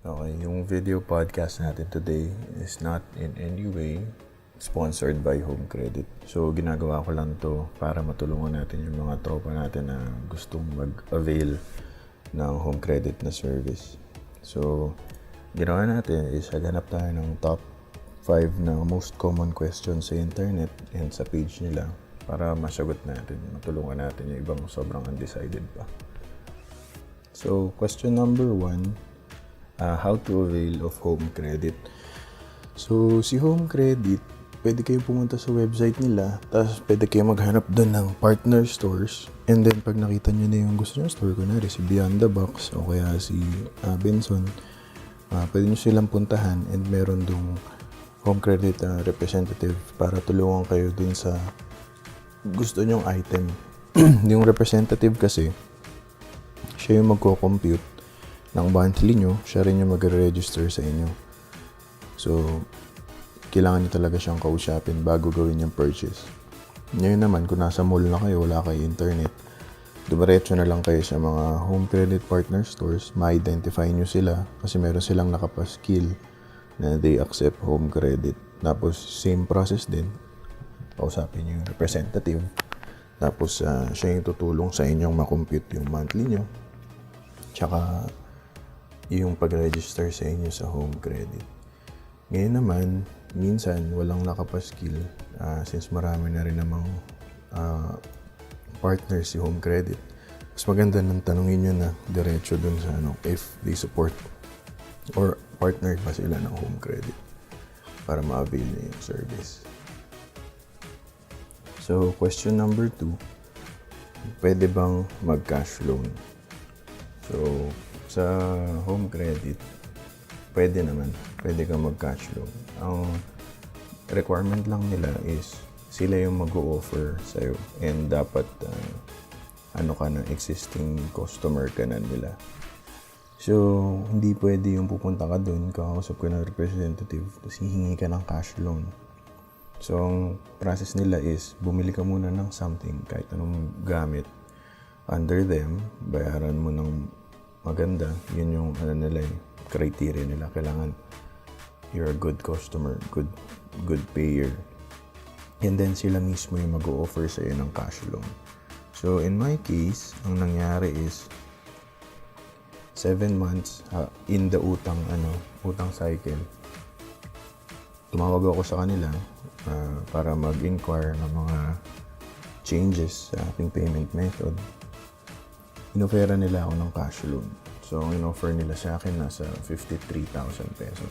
Okay, yung video podcast natin today is not in any way sponsored by Home Credit. So, ginagawa ko lang to para matulungan natin yung mga tropa natin na gustong mag-avail ng Home Credit na service. So, ginawa natin is haganap tayo ng top 5 na most common questions sa internet and sa page nila para masagot natin, matulungan natin yung ibang sobrang undecided pa. So, question number 1, how to avail of Home Credit. So, si Home Credit, pwede kayo pumunta sa website nila, tapos pwede kayo maghanap doon ng partner stores, and then pag nakita nyo na yung gusto nyo store, kunwari si Beyond the Box o kaya si Benson, pwede nyo silang puntahan and meron dong Home Credit representative para tulungan kayo dun sa gusto nyong item. Yung representative kasi, siya yung magko-compute ng monthly nyo, siya rin yung mag-register sa inyo. So, kailangan nyo talaga siyang kausapin bago gawin yung purchase. Ngayon naman, kung nasa mall na kayo, wala kayo internet, dumiretso na lang kayo sa mga Home Credit Partner Stores, ma-identify nyo sila kasi meron silang nakapaskill na they accept Home Credit. Tapos, same process din. Kausapin nyo yung representative. Tapos, siya yung tutulong sa inyong makompute yung monthly nyo. Tsaka, yung pag-register sa inyo sa Home Credit. Ngayon naman, minsan walang nakapaskill since marami na rin namang partners si Home Credit. Mas maganda nang tanungin nyo na diretso dun sa if they support or partner pa sila ng Home Credit para ma-avail nyo yung service. So, question number 2, pwede bang mag-cash loan? So, sa Home Credit, pwede naman. Pwede kang mag-cash loan. Ang requirement lang nila is sila yung mag-o-offer sa'yo and dapat ka na, existing customer ka na nila. So, hindi pwede yung pupunta ka dun, kakausap ka ng representative, tapos hihingi ka ng cash loan. So, ang process nila is bumili ka muna ng something, kahit anong gamit, under them, bayaran mo ng maganda, yun yung nila criteria nila. Kailangan you're a good customer, good payer. And then sila mismo yung mag-o-offer sa iyo ng cash loan. So in my case, ang nangyari is 7 months in the utang cycle. Tumawag ako sa kanila para mag-inquire ng mga changes sa aking payment method. Inofera nila ako ng cash loan. So, ang inoffer nila sa akin nasa 53,000 pesos.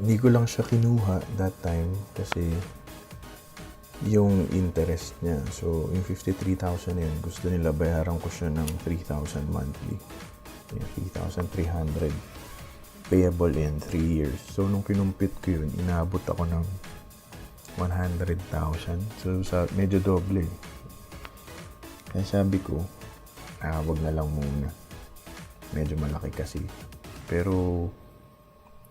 Hindi ko lang siya kinuha that time kasi yung interest niya. So, yung 53,000 yun, gusto nila bayaran ko siya ng 3,000 monthly. 3,300 payable in 3 years. So, nung kinumpit ko yun, inaabot ako ng 100,000. So, medyo doble. Kaya sabi ko, wag na lang muna. Medyo malaki kasi. Pero,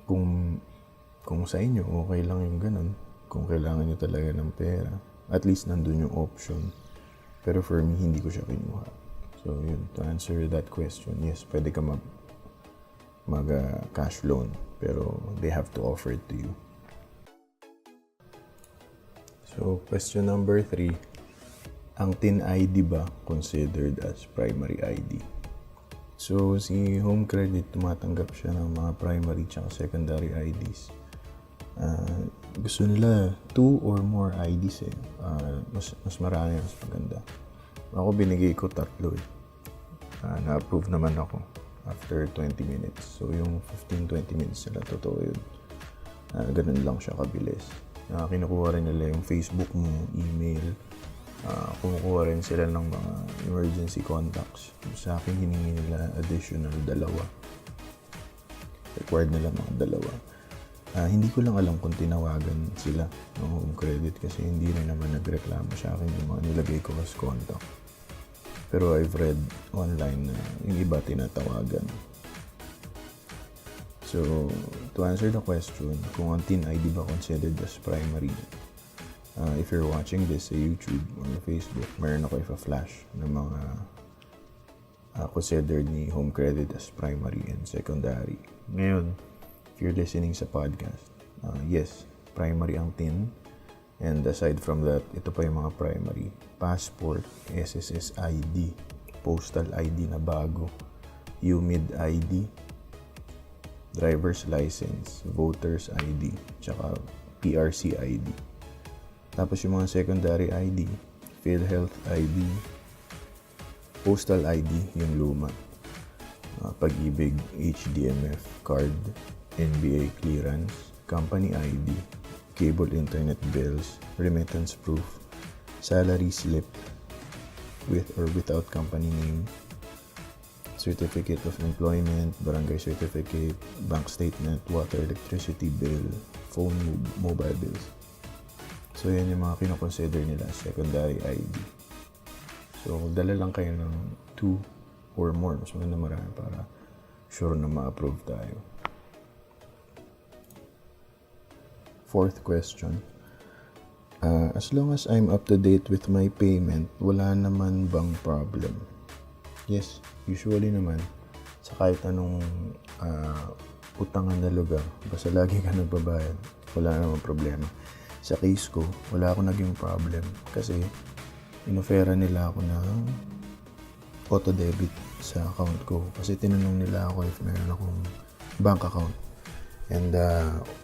kung sa inyo, okay lang yung ganun. Kung kailangan nyo talaga ng pera, at least nandun yung option. Pero for me, hindi ko siya kinuha. So, yun. To answer that question, yes, pwede ka mag-cash loan. Pero, they have to offer it to you. So, question number 3. Ang TIN ID ba considered as primary ID? So, si Home Credit, tumatanggap siya ng mga primary at secondary IDs. Gusto nila 2 or more IDs eh. Mas marami, mas maganda. Ako binigay ko 3 eh. Na-approve naman ako after 20 minutes. So, yung 15-20 minutes nila, totoo yun. Ganun lang siya kabilis. Kinukuha rin nila yung Facebook mo, email. Kumukuha rin sila ng mga emergency contacts. Sa akin, hiningi nila additional 2. Required nila mga 2. Hindi ko lang alam kung tinawagan sila ng Home Credit kasi hindi rin naman nagreklamo sa akin yung mga nilagay ko as contact. Pero I've read online na yung iba tinatawagan. So, to answer the question, kung ang TIN ID ba considered as primary, if you're watching this sa YouTube or Facebook, mayroon ako ipa-flash ng mga considered ni home credit as primary and secondary. Ngayon, if you're listening sa podcast, yes, primary ang TIN. And aside from that, ito pa yung mga primary. Passport, SSS ID, Postal ID na bago, UMID ID, driver's license, voter's ID, tsaka PRC ID. Tapos yung mga secondary ID, PhilHealth ID, Postal ID, yung luma, PAG-IBIG, HDMF card, NBI Clearance, company ID, cable internet bills, remittance proof, salary slip with or without company name, certificate of employment, barangay certificate, bank statement, water, electricity bill, phone, mobile bills. So yan yung mga kinoconsider nila secondary ID. So dala lang kayo ng 2 or more, mas na marami para sure na ma-approve tayo. Fourth question. As long as I'm up to date with my payment, wala naman bang problem? Yes, usually naman. Sa kahit anong utangan na lugar, basta lagi ka nagbabayad, wala namang problema. Sa case ko, wala akong naging problem kasi inofera nila ako ng auto-debit sa account ko. Kasi tinanong nila ako if meron akong bank account. And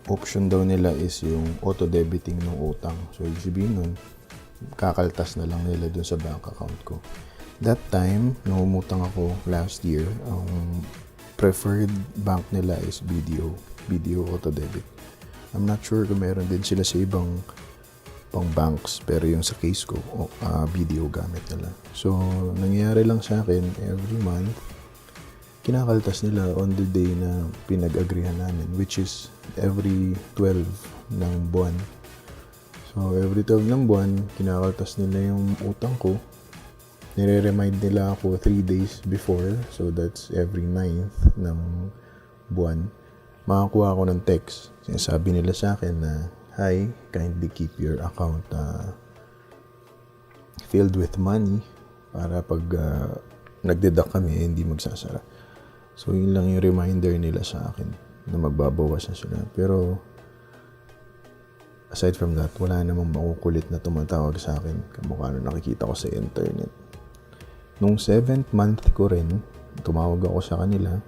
option daw nila is yung auto-debiting ng utang. So, ibig sabihin nun, kakaltas na lang nila dun sa bank account ko. That time, nung umutang ako last year, ang preferred bank nila is BDO auto-debit. I'm not sure kung meron din sila sa ibang pang banks, pero yung sa case ko, BDO gamit nila. So, nangyayari lang sa akin, every month, kinakaltas nila on the day na pinag-agreehan namin, which is every 12 ng buwan. So, every 12 ng buwan, kinakaltas nila yung utang ko. Nire-remind nila ako 3 days before, so that's every 9th ng buwan. Makakuha ako ng text. Sinasabi nila sa akin na, "Hi, kindly keep your account filled with money para pag nagdeduct kami, hindi magsasara." So, yun lang yung reminder nila sa akin na magbabawas na sila. Pero, aside from that, wala namang makukulit na tumatawag sa akin kamukha na nakikita ko sa internet. Nung 7th month ko rin, tumawag ako sa kanila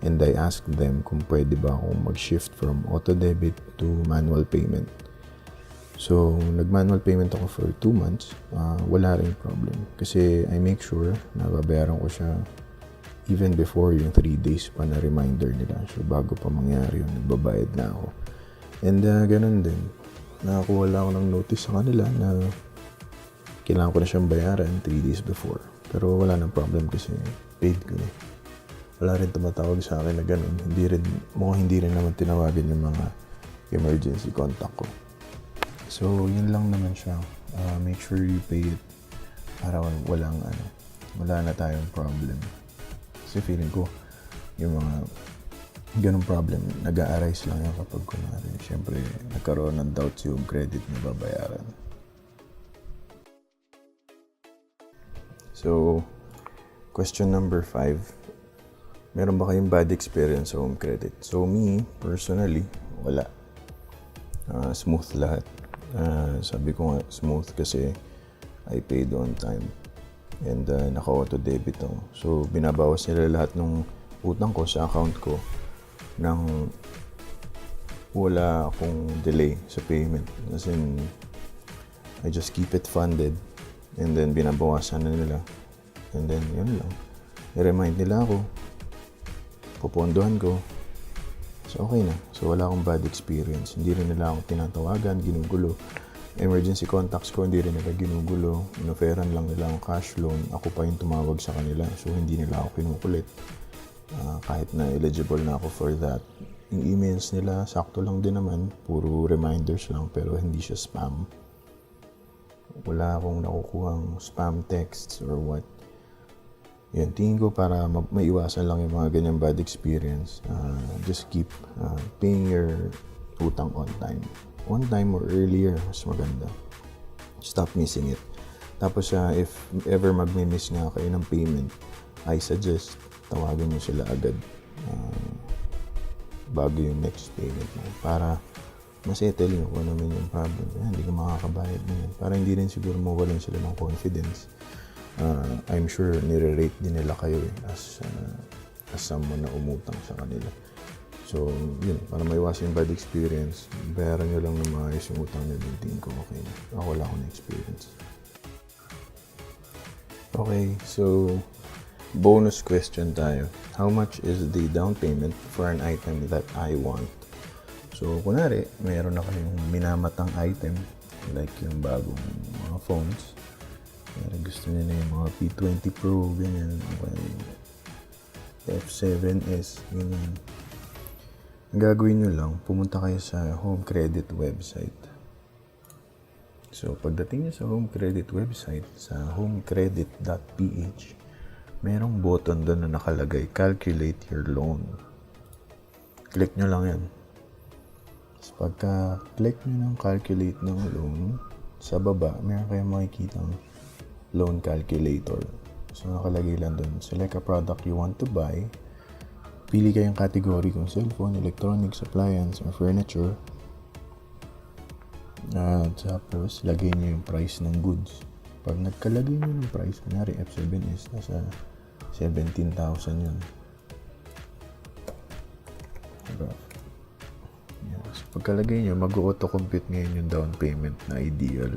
and I asked them kung pwede ba akong mag-shift from auto-debit to manual payment. So, nag-manual payment ako for 2 months. Wala rin problem. Kasi I make sure na babayaran ko siya even before yung 3 days pa na reminder nila. So, bago pa mangyari yun, nagbabayad na ako. And ganun din. Nakakuha lang ako ng notice sa kanila na kailangan ko na siyang bayaran 3 days before. Pero wala nang problem kasi paid ko na. Wala rin tumatawag sa akin na ganun. Hindi rin naman tinawagan yung mga emergency contact ko. So, yun lang naman siya. Make sure you pay it para wala na tayong problem. Kasi feeling ko, yung mga ganung problem, nag-a-arise lang yan kapag kunwari. Siyempre, nagkaroon ng doubts yung credit na babayaran. So, question number 5. Meron ba kayong bad experience sa home credit? So, me, personally, wala. Smooth lahat. Sabi ko nga, smooth kasi I paid on time. And naka-auto-debit ako. So, binabawas nila lahat ng utang ko sa account ko nang wala akong delay sa payment. As in, I just keep it funded and then binabawasan na nila. And then, yun lang. I-remind nila ako. Pupondohan ko. So, okay na. So, wala akong bad experience. Hindi rin nila ako tinatawagan, ginugulo. Emergency contacts ko, hindi rin nila ginugulo. Inoferan lang nila ang cash loan. Ako pa yung tumawag sa kanila. So, hindi nila ako kinukulit. Kahit na eligible na ako for that. Yung emails nila, sakto lang din naman. Puro reminders lang, pero hindi siya spam. Wala akong nakukuhang spam texts or what. Yan, tingin ko para maiwasan lang yung mga ganyang bad experience. Just keep paying your utang on time. On time or earlier, mas maganda. Stop missing it. Tapos, if ever magmi-miss nga kayo ng payment, I suggest tawagan nyo sila agad bago yung next payment mo para masettle nyo kung ano man yung problem. Hindi ka makakabayad na yan. Para hindi rin siguro mawalan sila ng confidence. I'm sure nire-rate din nila kayo as someone na umutang sa kanila. So, yun, para maiwasan yung bad experience, bayaran nyo lang na maayos yung utang nyo, din ko okay na. Ako wala akong experience. Okay, so bonus question tayo. How much is the down payment for an item that I want? So, kunwari, mayroon na kayong minamatang item, like yung bagong mga phones. Kaya gusto nyo na yung mga P20 Pro, ganyan, okay. F7S, ganyan. Ang gagawin nyo lang, pumunta kayo sa home credit website. So, pagdating nyo sa home credit website, sa homecredit.ph, merong button doon na nakalagay, calculate your loan. Click nyo lang yan. So, pagka-click nyo ng calculate ng loan, sa baba, meron kayong makikitang loan calculator. So, nakalagay lang doon, select a product you want to buy. Pili kayong category kung cellphone, electronics, appliance, or furniture. Tapos, lagay nyo yung price ng goods. Pag nagkalagay nyo ng price, kunyari F7S, nasa 17,000 yun. Diba? So, pagkalagay nyo, mag-auto-compute ngayon yung down payment na ideal.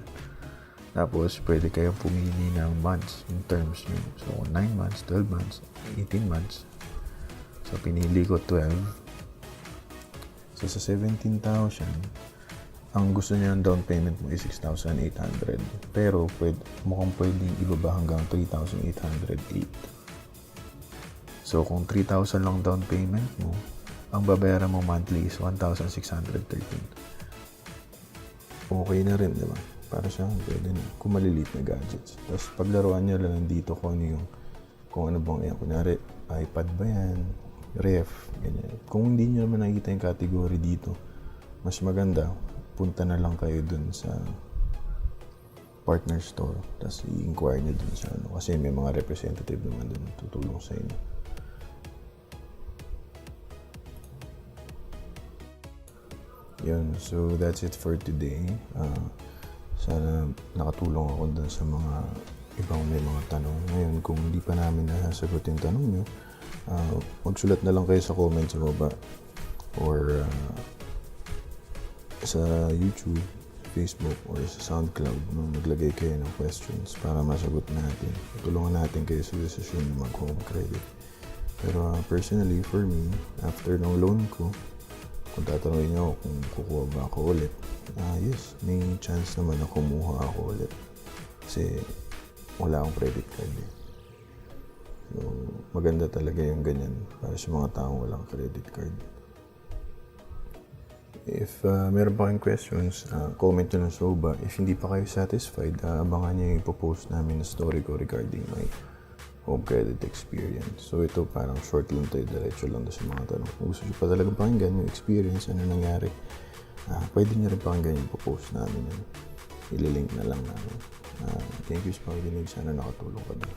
Tapos, pwede kayong pumili ng months, yung terms nyo. So, 9 months, 12 months, 18 months. So, pinili ko 12. So, sa 17,000, ang gusto niya ng down payment mo is 6,800. Pero, mukhang pwedeng ibaba hanggang 3,808. So, kung 3,000 lang down payment mo, ang babayaran mo monthly is 1,613. Okay na rin, di ba? Para siya, pwede na. Kung maliliit na gadgets. Tapos, paglaruan niya lang dito kung ano bang yan. Kunyari, iPad ba yan? Ref, ganyan. Kung hindi nyo naman nakikita yung category dito, mas maganda, punta na lang kayo dun sa partner store. Tapos, i-inquire nyo dun sa ano. Kasi may mga representative naman dun tutulong sa inyo. Yun, so that's it for today. Sana nakatulong ako dun sa mga ibang may mga tanong. Ngayon, kung hindi pa namin nasasagot yung tanong nyo, magsulat na lang kayo sa comments sa baba or sa YouTube, Facebook, or sa SoundCloud. Maglagay kayo ng questions para masagot natin. Tulungan natin kayo sa desisyon na mag-home credit. Pero personally, for me, after ng loan ko, kung tatanungin nyo kung kukuha ba ako ulit, yes, may chance naman na kumuha ako ulit. Kasi wala akong credit card eh. So, maganda talaga yung ganyan para sa mga taong walang credit card. If meron pa kayong questions, comment nyo lang sa baba. If hindi pa kayo satisfied, abangan nyo yung ipopost namin na story ko regarding my home credit experience. So ito parang short lang tayo, diretso lang sa mga tanong. Kung gusto nyo pa talagang pakinggan yung experience, ano nangyari, pwede nyo rin pakinggan yung ipopost namin yun. Ililink na lang namin. Thank you sa pakikinig. Sana nakatulong ka din.